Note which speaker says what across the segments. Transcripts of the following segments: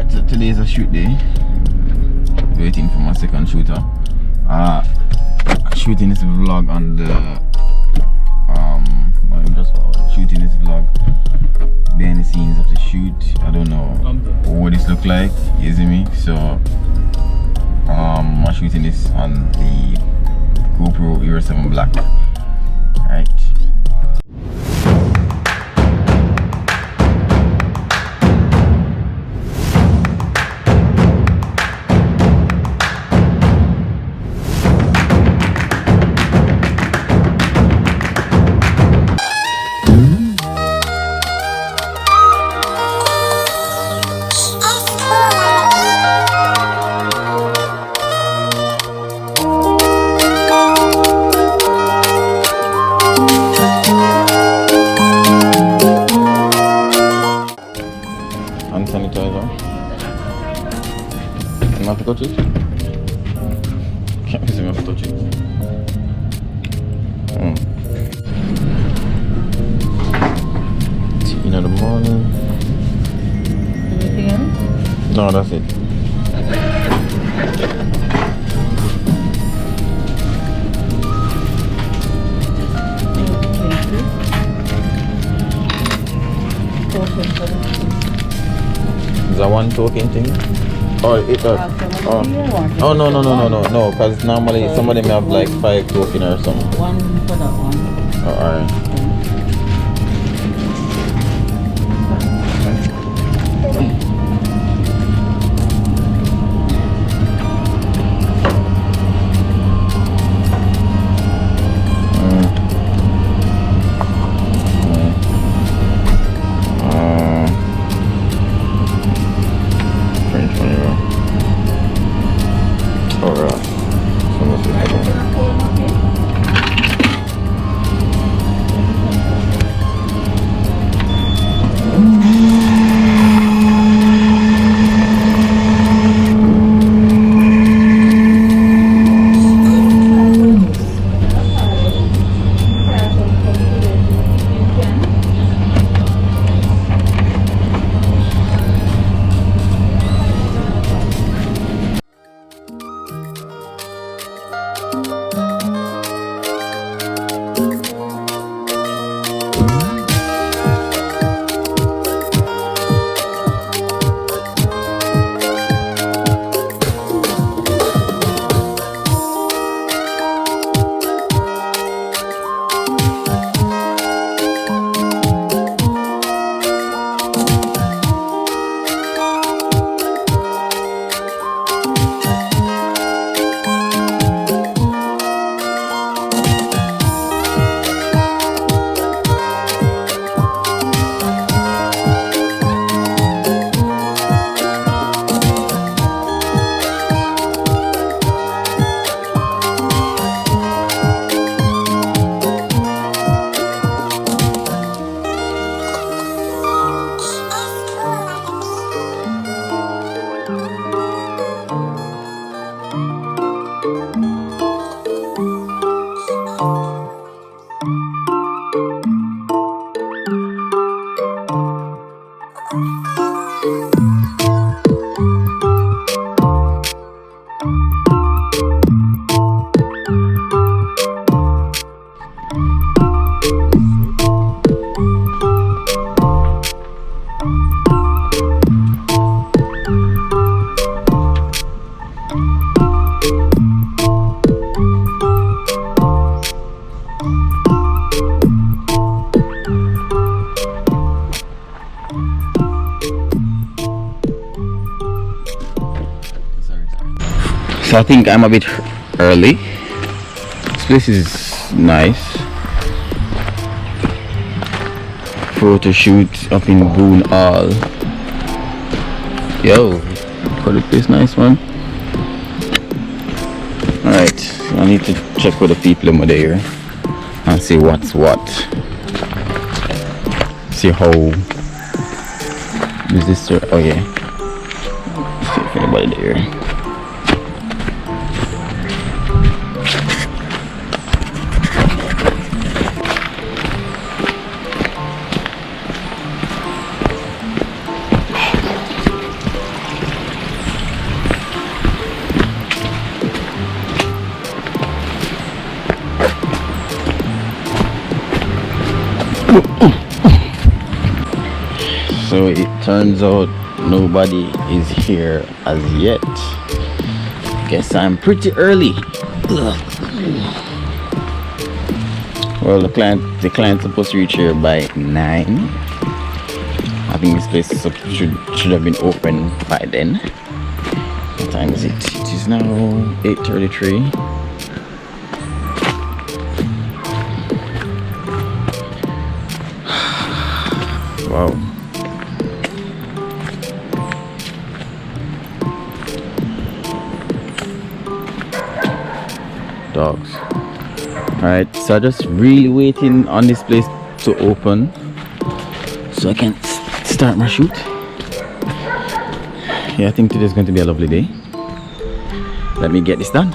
Speaker 1: today is a shoot day. Waiting for my second shooter. Shooting this vlog on the shooting this vlog behind the scenes of the shoot. I don't know what this look like, you see me? So I'm shooting this on the GoPro Hero 7 Black. Alright. Sanitizer. Am I have to touch it? Can't see me have to touch it. Tea in the morning.
Speaker 2: Anything else?
Speaker 1: No, that's it. Is that one token thing? Oh, it oh no, because normally some of them have like 5 token or something.
Speaker 2: One for that one.
Speaker 1: Oh, alright. So I think I'm a bit early. This place is nice. Photo shoot up in Boone Hall. Yo, got the place nice, man. Alright, I need to check with the people over there and see what's what. See how is this? Oh yeah. See if anybody there. So it turns out nobody is here as yet. Guess I'm pretty early. Well, the client's supposed to reach here by 9. I think this place should have been open by then. What time is it? It is now 8:33. Wow. Dogs. Alright, so I'm just really waiting on this place to open so I can start my shoot. Yeah, I think today's going to be a lovely day. Let me get this done.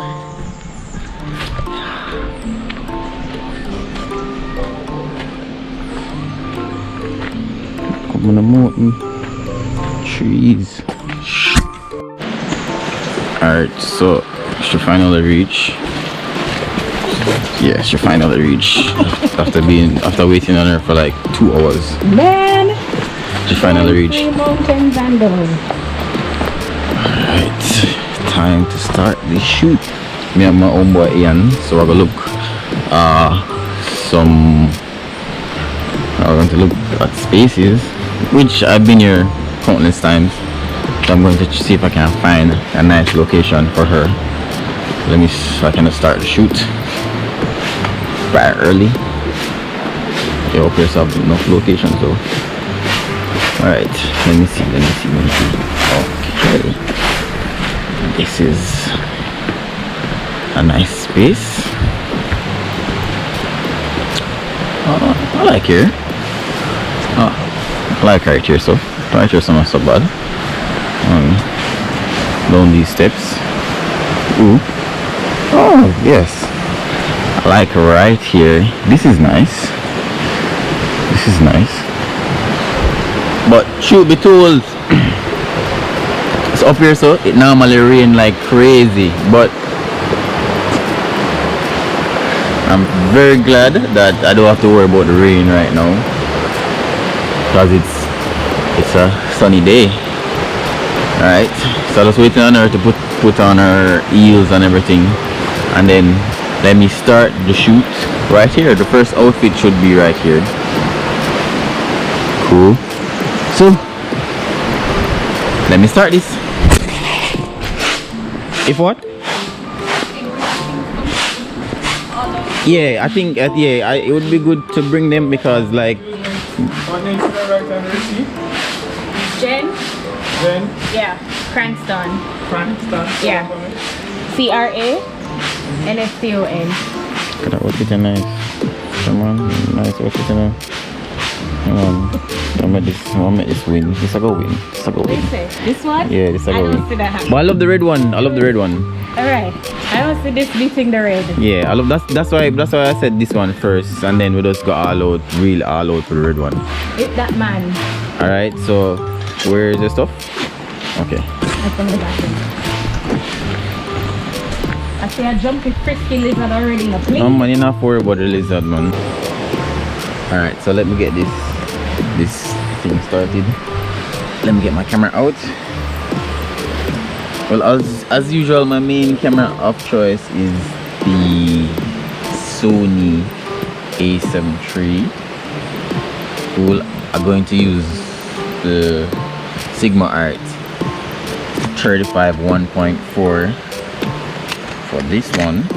Speaker 1: Come on the mountain. Trees. Alright, so she finally reach. Yeah, she finally reach after waiting on her for like 2 hours.
Speaker 2: Man,
Speaker 1: she finally reached.
Speaker 2: Mountains and down.
Speaker 1: Alright, time to start the shoot. Me and my homeboy Ian, so we're gonna look I'm going to look at spaces, which I've been here countless times. So I'm going to see if I can find a nice location for her. Let me so I can start the shoot right early. Okay, hope there's enough locations though. Alright, let me see. Okay, this is a nice space. I like here. I like right here, so right here's not so bad. Down these steps. Ooh. Oh yes, I like right here. This is nice. But truth be told, it's up here, so it normally rain like crazy, but I'm very glad that I don't have to worry about the rain right now, because it's a sunny day. Alright, so I was waiting on her to put on her heels and everything, and then let me start the shoot right here. The first outfit should be right here. Cool. So let me start this. If what? Yeah, I think it would be good to bring them, because like
Speaker 3: What name should I write on the receipt?
Speaker 2: Jen?
Speaker 3: Jen?
Speaker 2: Yeah. Cranston.
Speaker 3: Cranston?
Speaker 2: Yeah. CRANSTON.
Speaker 1: that outfit is nice. Come on, nice outfit now. Come on. I make this win. This I go win.
Speaker 2: This one?
Speaker 1: Yeah, this I
Speaker 2: I
Speaker 1: go
Speaker 2: don't
Speaker 1: win.
Speaker 2: see that happen.
Speaker 1: But I love the red one.
Speaker 2: Alright. I don't see this beating the red.
Speaker 1: Yeah, I love that's why I said this one first, and then we just go all out for the red one.
Speaker 2: It's that man.
Speaker 1: Alright, so where is the stuff? Okay.
Speaker 2: That's on the bathroom. I see a jumpy frisky lizard already in the plate.
Speaker 1: No man, you're not worried about the lizard, man. Alright, so let me get this thing started. Let me get my camera out. Well, as usual, my main camera of choice is the Sony A7III. I'm going to use the Sigma Art 35 1.4 for this one,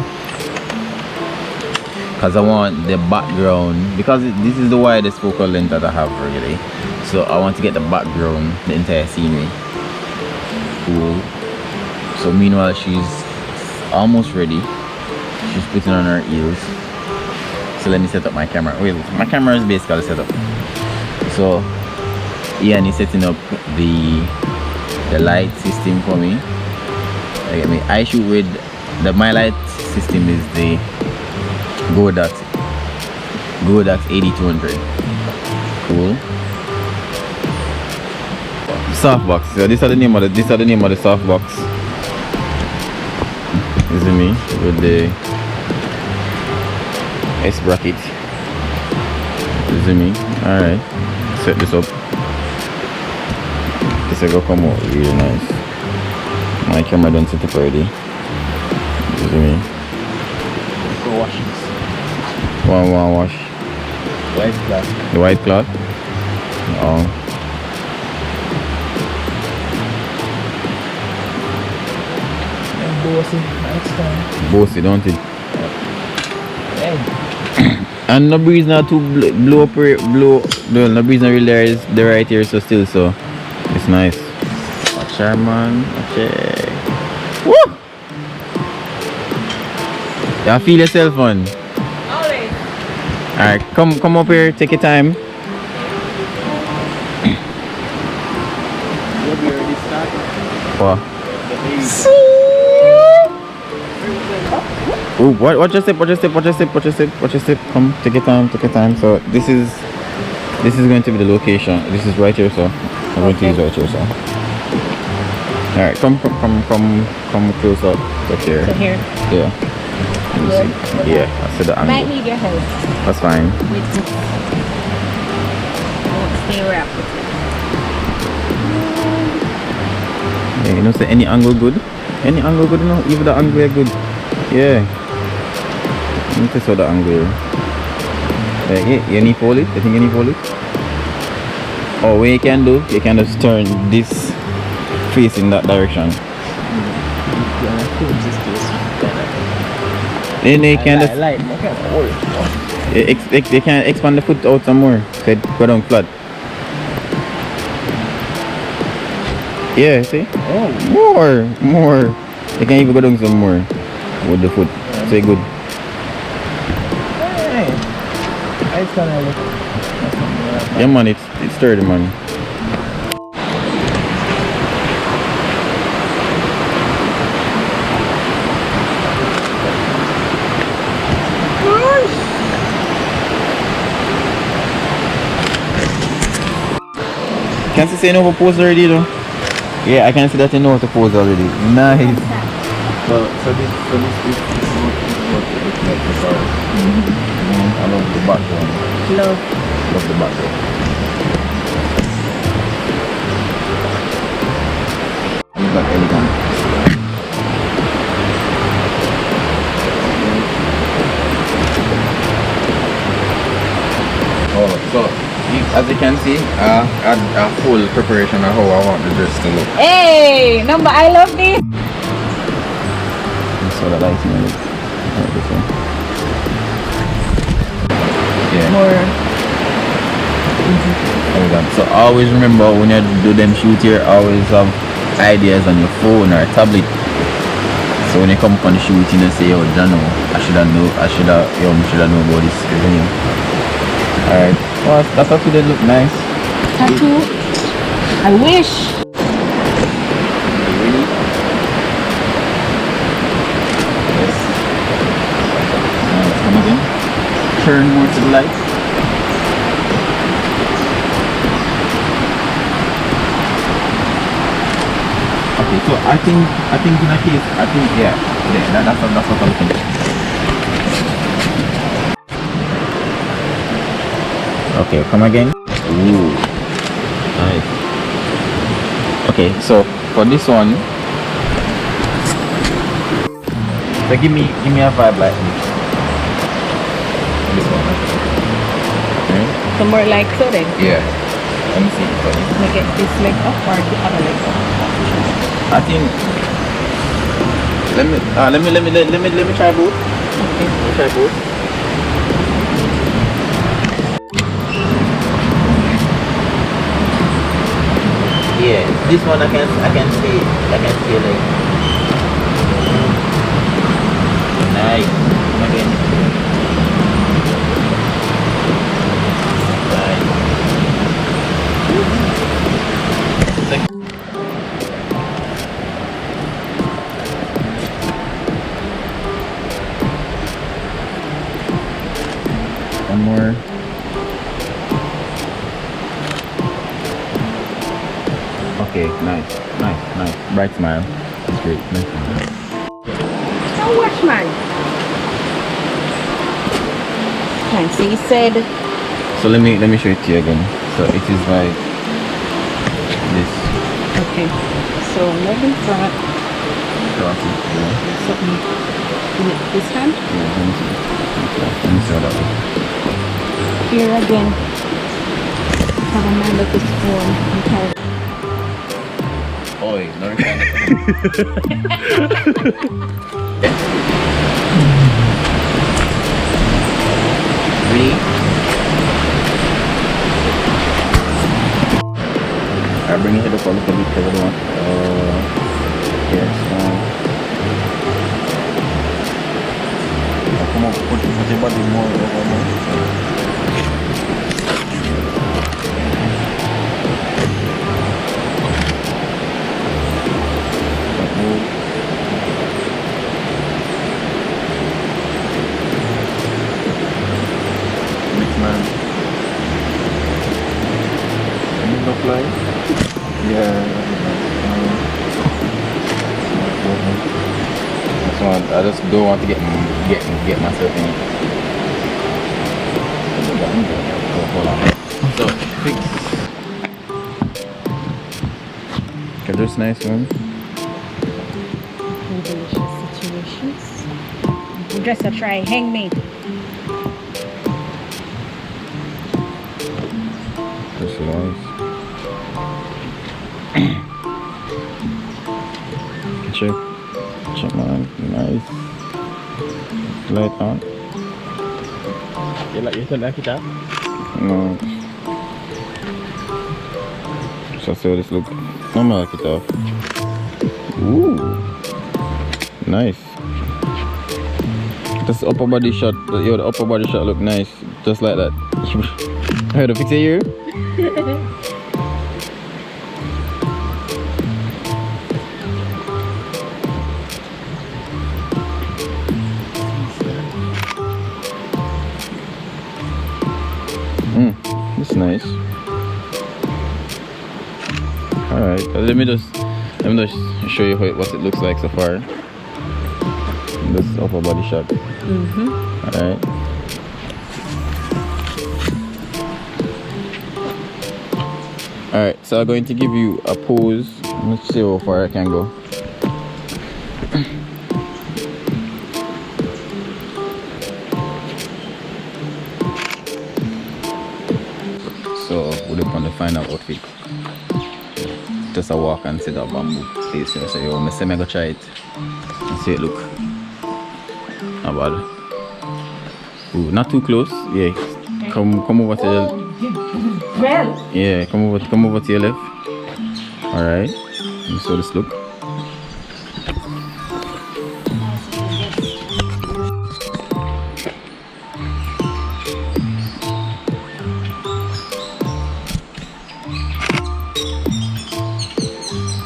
Speaker 1: because I want the background, because this is the widest focal length that I have really, so I want to get the background, the entire scenery. Cool. So meanwhile, she's almost ready. She's putting on her heels. So let me set up my camera. Well, my camera is basically set up. So Ian is setting up the light system for me. I shoot with my light system is the Godox 8200. Cool. Softbox. So this is the name of the softbox. This is me with the S bracket. You see me? Alright. Set this up. This will come out really nice. My camera done set up already. You see me?
Speaker 4: Go wash this.
Speaker 1: One wash.
Speaker 4: White cloth.
Speaker 1: The white cloth? Oh.
Speaker 4: And bossy. Next time.
Speaker 1: Bossy, don't it?
Speaker 4: Hey.
Speaker 1: And no breeze not to blow up, no breeze not really there right here, so still, so it's nice. Watch her, man. Watch it. Woo! Yeah, feel yourself, man.
Speaker 2: Always.
Speaker 1: Alright, come up here, take your time.
Speaker 4: You'll be already started.
Speaker 1: What?
Speaker 4: The baby.
Speaker 1: Ooh, watch your step. Come, take your time. So this is going to be the location. This is right here, so I'm going to use right here, so. Alright, come close up. Right here.
Speaker 2: So here.
Speaker 1: Yeah. Let me see. Yeah, I see the
Speaker 2: Might
Speaker 1: angle.
Speaker 2: need your help.
Speaker 1: That's fine.
Speaker 2: With this. Don't stay wrapped with it.
Speaker 1: Yeah, you know, say any angle good. Any angle good, you know, even the angle are good. Yeah. Let me test out the angle here. Yeah, you need fold it? You think you need fold it? Oh, what you can do, you can just turn this face in that direction. Then they can just they can expand the foot out some more. So it go down flat. Yeah, see?
Speaker 4: Oh.
Speaker 1: More. You can even go down some more with the foot. Say good.
Speaker 4: Hey. I kind of look.
Speaker 1: Yeah, man, it's sturdy, man. Can you say no for pose already though? Yeah, I can see that you know how to pose already. Nice.
Speaker 4: So this is what it looks like the car. I love the background.
Speaker 2: Love.
Speaker 4: Love the background. Look like elegant.
Speaker 1: Oh, so as you can see, a full preparation of how I want the dress to look.
Speaker 2: Hey, number, I love this.
Speaker 1: So the lighting will look like this one. Yeah.
Speaker 2: More.
Speaker 1: Elegant. So always remember when you do them shoot here, always have ideas on your phone or tablet. So when you come on the shoot, you know, say, yo, Jano, I should have known about this, isn't it? Alright. Well, that's what did look nice.
Speaker 2: Tattoo. I wish.
Speaker 1: Really? Yes. Let's come again. Turn more to the light. Okay, so I think in a case, yeah, that's what I'm looking at. Okay, come again. Ooh, nice. Okay, so for this one, so give me a vibe like this. This one. Okay.
Speaker 2: So more like so then.
Speaker 1: Yeah. Let me see.
Speaker 2: Make it this leg up or the other leg up.
Speaker 1: I think. Let me try both.
Speaker 2: Okay.
Speaker 1: Let me try both. Yeah, this one I can see like nice. Come again. Nice. One more. Okay, nice. Bright smile. That's great. Nice.
Speaker 2: Now watch man. And so he said
Speaker 1: So let me show it to you again. So it is like this.
Speaker 2: Okay. So leg in front.
Speaker 1: Cross it. Yeah.
Speaker 2: Something. Is it this hand?
Speaker 1: Yeah, let me see. Okay, let me see how that looks.
Speaker 2: Here again. Have a man look at his phone. Okay.
Speaker 1: Oi, no Three. I bring it up a little bit because I don't want. Yes.
Speaker 4: Come on, put your body more over more. Man. Can you not fly? Yeah.
Speaker 1: This one, I just don't want to get myself in. Hold on. So fix. Okay, this nice one.
Speaker 2: Delicious situations. Just a try. Hang me.
Speaker 1: That's nice. Check man, nice. Light on.
Speaker 3: You like it up?
Speaker 1: No. So see how this look. I'm gonna like it off. Ooh, nice. This upper body shot. Yo, the upper body shot look nice, just like that. I had to fix it here. That's nice. Alright, let me just show you what it looks like so far. This upper body shot. Alright. Alright, so I'm going to give you a pose. Let's see how far I can go. So we're on the final outfit. Just a walk and see that bamboo place. So yo, I say I go try it and see it look. Not bad. Ooh, not too close. Yeah. Come over to the yeah, come over to your left. Alright. You saw this look.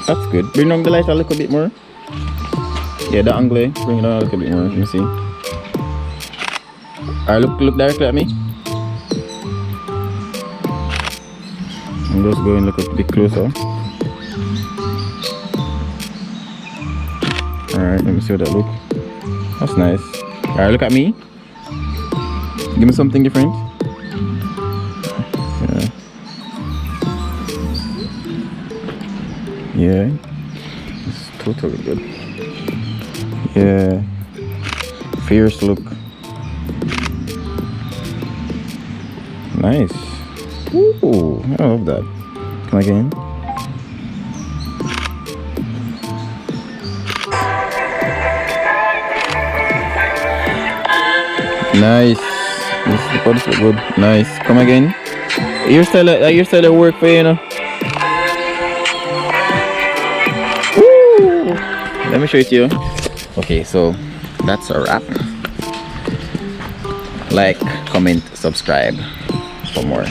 Speaker 1: That's good. Bring down the light a little bit more. Yeah, the angle. Bring it down a little bit more. Let me see. Alright, look directly at me. I'm just going look a bit closer. Alright, let me see how that look. That's nice. Alright, look at me. Give me something different. Yeah, it's totally good. Yeah, fierce look. Nice. Ooh, I love that. Come again. Nice. This look good. Nice. Come again. Your style work for you, you know. Let me show it to you. Okay, so that's a wrap. Like, comment, subscribe for more.